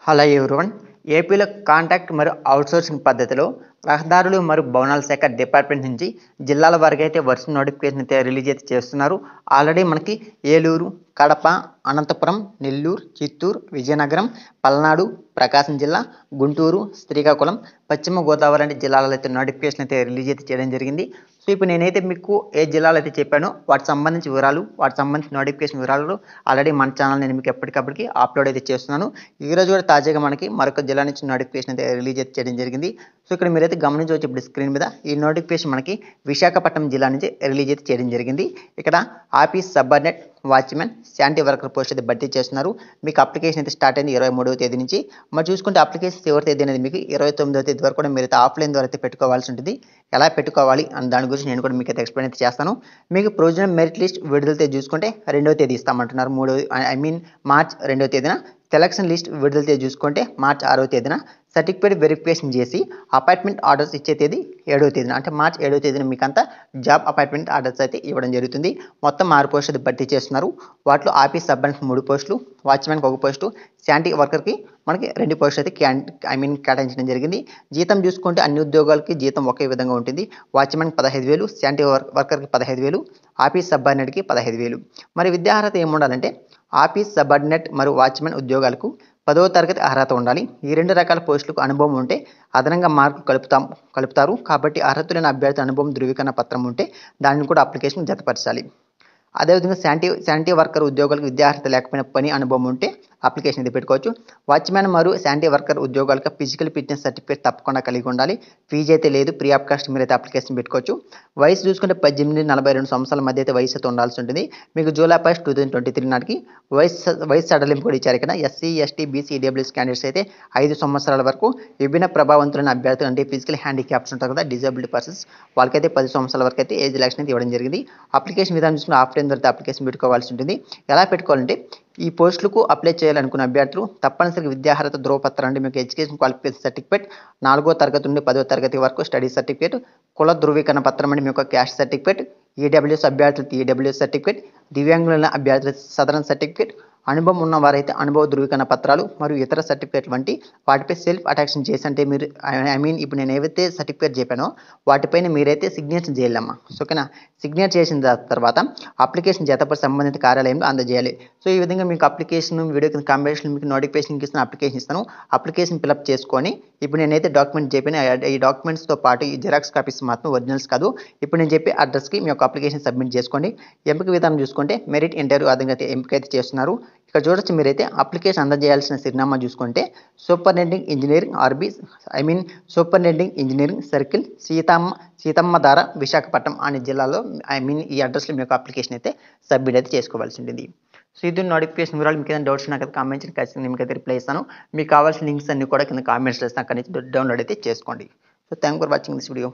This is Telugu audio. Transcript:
Hello everyone. ఏపీలో కాంట్రాక్ట్ మరియు అవుట్సోర్సింగ్ పద్ధతిలో రహదారులు మరియు భవనాల శాఖ డిపార్ట్మెంట్ నుంచి జిల్లాల వారికి అయితే వరుస నోటిఫికేషన్ అయితే రిలీజ్ అయితే చేస్తున్నారు. ఆల్రెడీ మనకి ఏలూరు, కడప, అనంతపురం, నెల్లూరు, చిత్తూరు, విజయనగరం, పల్నాడు, ప్రకాశం జిల్లా, గుంటూరు, శ్రీకాకుళం, పశ్చిమ గోదావరి లాంటి జిల్లాలలో అయితే నోటిఫికేషన్ అయితే రిలీజ్ అయితే చేయడం జరిగింది. సో ఇప్పుడు నేనైతే మీకు ఏ జిల్లాలు అయితే చెప్పానో వాటికి సంబంధించి వివరాలు, వాటికి సంబంధించిన నోటిఫికేషన్ వివరాలు ఆల్రెడీ మన ఛానల్ నేను మీకు ఎప్పటికప్పటికి అప్లోడ్ అయితే చేస్తున్నాను. ఈరోజు కూడా తాజాగా మనకి మరొక జిల్లా నుంచి నోటిఫికేషన్ అయితే రిలీజ్ అయితే చేయడం జరిగింది. సో ఇక్కడ మీరైతే గమనించవచ్చు ఇప్పుడు స్క్రీన్ మీద ఈ నోటిఫికేషన్ మనకి విశాఖపట్నం జిల్లా నుంచి రిలీజ్ అయితే చేయడం జరిగింది. ఇక్కడ office subordinate, watchman, sanitary worker post అయితే భర్తీ చేస్తున్నారు. మీకు అప్లికేషన్ అయితే స్టార్ట్ అయింది 23వ తేదీ నుంచి. మరి చూసుకుంటే అప్లికేషన్ చివరి తేదీ అనేది మీకు 29వ తేదీ వరకు కూడా మీరైతే ఆఫ్లైన్ ద్వారా అయితే పెట్టుకోవాల్సి ఉంటుంది. ఎలా పెట్టుకోవాలి అని దాని గురించి నేను కూడా మీకు అయితే ఎక్స్ప్లెయిన్ అయితే చేస్తాను. మీకు ప్రొవిజనల్ మెరిట్ లిస్ట్ విడుదల చూసుకుంటే 2వ తేదీ ఇస్తామంటున్నారు. మార్చ్ 2వ తేదీన. సెలక్షన్ లిస్ట్ విడుదల తేదీ చూసుకుంటే మార్చ్ 6వ తేదీన. సర్టిఫికేట్ వెరిఫికేషన్ చేసి అపాయింట్మెంట్ ఆర్డర్స్ ఇచ్చే తేదీ 7వ తేదీన, అంటే మార్చ్ 7వ తేదీన మీకు అంతా జాబ్ అపాయింట్మెంట్ ఆర్డర్స్ అయితే ఇవ్వడం జరుగుతుంది. మొత్తం 6 పోస్టులు భర్తీ చేస్తున్నారు. వాటిలో ఆఫీస్ సబార్డినేట్ 3 పోస్టులు, వాచ్మెన్కి 1 పోస్టు, శానిటరీ వర్కర్కి మనకి 2 పోస్టులు అయితే కేటాయించడం జరిగింది. జీతం చూసుకుంటే అన్ని ఉద్యోగాలకి జీతం ఒకే విధంగా ఉంటుంది. వాచ్మెన్కి 15,000, శానిటరీ వర్కర్కి 15,000, ఆఫీస్ సబార్డినేట్కి 15,000. మరి విద్యార్హత ఏముండాలంటే ఆఫీస్ సబార్డినేట్ మరియు వాచ్మెన్ ఉద్యోగాలకు 10వ తరగతి అర్హత ఉండాలి. ఈ 2 రకాల పోస్టులకు అనుభవం ఉంటే అదనంగా మార్కులు కలుపుతారు. కాబట్టి అర్హత లేని అభ్యర్థి అనుభవం ధృవీకరణ పత్రం ఉంటే దానిని కూడా అప్లికేషన్ జతపరచాలి. అదేవిధంగా శానిటరీ వర్కర్ ఉద్యోగాలకు విద్యార్హత లేకపోయినా పని అనుభవం ఉంటే అప్లికేషన్ అయితే పెట్టుకోవచ్చు. వాచ్మెన్ మరియు శానిటరీ వర్కర్ ఉద్యోగాలకు ఫిజికల్ ఫిట్నెస్ సర్టిఫికేట్ తప్పకుండా కలిగి ఉండాలి. ఫీజు అయితే లేదు, ఫ్రీ ఆఫ్ కాస్ట్ మీరైతే అప్లికేషన్ పెట్టుకోవచ్చు. వయసు చూసుకుంటే 18-42 సంవత్సరాల మధ్య అయితే వయసు అయితే ఉండాల్సి ఉంటుంది. మీకు జూలై 1, 2023 నాటికి వయసు సడలింపు కూడా ఇచ్చారు. ఇక్కడ SC, ST, BC, EWS candidates అయితే 5 సంవత్సరాల వరకు, విభిన్న ప్రభావవంతులైన అభ్యర్థులు అంటే ఫిజికల్ హ్యాండిక్యాప్స్ ఉంటారు కదా, డిజబిలిటీ పర్సన్స్, వాళ్ళకైతే 10 సంవత్సరాల వరకు అయితే ఏజ్ రిలాక్షన్ అయితే ఇవ్వడం జరిగింది. అప్లికేషన్ విధానం చూసుకుని ఆఫ్లైన్ ద్వారా అప్లికేషన్ పెట్టుకోవాల్సి ఉంటుంది. ఎలా పెట్టుకోవాలంటే ఈ పోస్టులకు అప్లై చేయాలనుకున్న అభ్యర్థులు తప్పనిసరిగా విద్యార్హత ధ్రువపత్రం అంటే మీకు ఎడ్యుకేషన్ క్వాలిఫికేషన్ సర్టిఫికేట్, 4వ తరగతి నుండి 10వ తరగతి వరకు స్టడీ సర్టిఫికేట్, కుల ధృవీకరణ పత్రం అంటే మీకు క్యాస్ట్ సర్టిఫికేట్, ఈడబ్ల్యూఎస్ అభ్యర్థులకి ఈడబ్ల్యూఎస్ సర్టిఫికేట్, దివ్యాంగులైన అభ్యర్థుల సదరన్ సర్టిఫికేట్, అనుభవం ఉన్న వారైతే అనుభవ ధృవీకరణ పత్రాలు మరియు ఇతర సర్టిఫికేట్ వంటి వాటిపై సెల్ఫ్ అటాక్షన్ చేసి, అంటే మీరు ఇప్పుడు నేను ఏవైతే సర్టిఫికేట్ చెప్పానో వాటిపైన మీరైతే సిగ్నేచర్ చేయాలమ్మా. ఓకేనా. సిగ్నేచర్ చేసిన తర్వాత అప్లికేషన్ జతపరి సంబంధిత కార్యాలయంలో అందజేయాలి. సో ఈ విధంగా మీకు అప్లికేషన్ వీడియో కింద కాంబినేషన్ మీకు నోటిఫికేషన్ ఇస్తాను, అప్లికేషన్ ఇస్తాను. అప్లికేషన్ ఫిల్అప్ చేసుకొని ఇప్పుడు నేనైతే డాక్యుమెంట్ చెప్పాను, ఈ డాక్యుమెంట్స్తో పాటు ఈ జిరాక్స్ కాపీస్ మాత్రం ఒరిజినల్స్ కాదు. ఇప్పుడు నేను చెప్పే అడ్రస్కి మీ యొక్క అప్లికేషన్ సబ్మిట్ చేసుకోండి. ఎంపిక విధానం చూసుకుంటే మెరిట్ ఇంటర్వ్యూ ఆధారంగా అయితే ఎంపిక అయితే చేస్తున్నారు. ఇక్కడ చూడొచ్చు మీరైతే అప్లికేషన్ అందజేయాల్సిన చిరునామా చూసుకుంటే superintendent engineering circle, Seethammadhara, Visakhapatnam అనే జిల్లాలో ఈ అడ్రస్లో మీ యొక్క అప్లికేషన్ అయితే సబ్మిట్ అయితే చేసుకోవాల్సి ఉంటుంది. సో ఇది నోటిఫికేషన్ వివరాలు. మీకు ఏదైనా డౌట్స్ నాకు కామెంట్స్ ఖచ్చితంగా మీకు అయితే రిప్లై ఇస్తాను. మీకు కావాల్సిన లింక్స్ అన్ని కూడా కింద కామెంట్స్లో ఇస్తాను, అక్కడి నుంచి డౌన్లోడ్ అయితే చేసుకోండి. So thank for watching this video.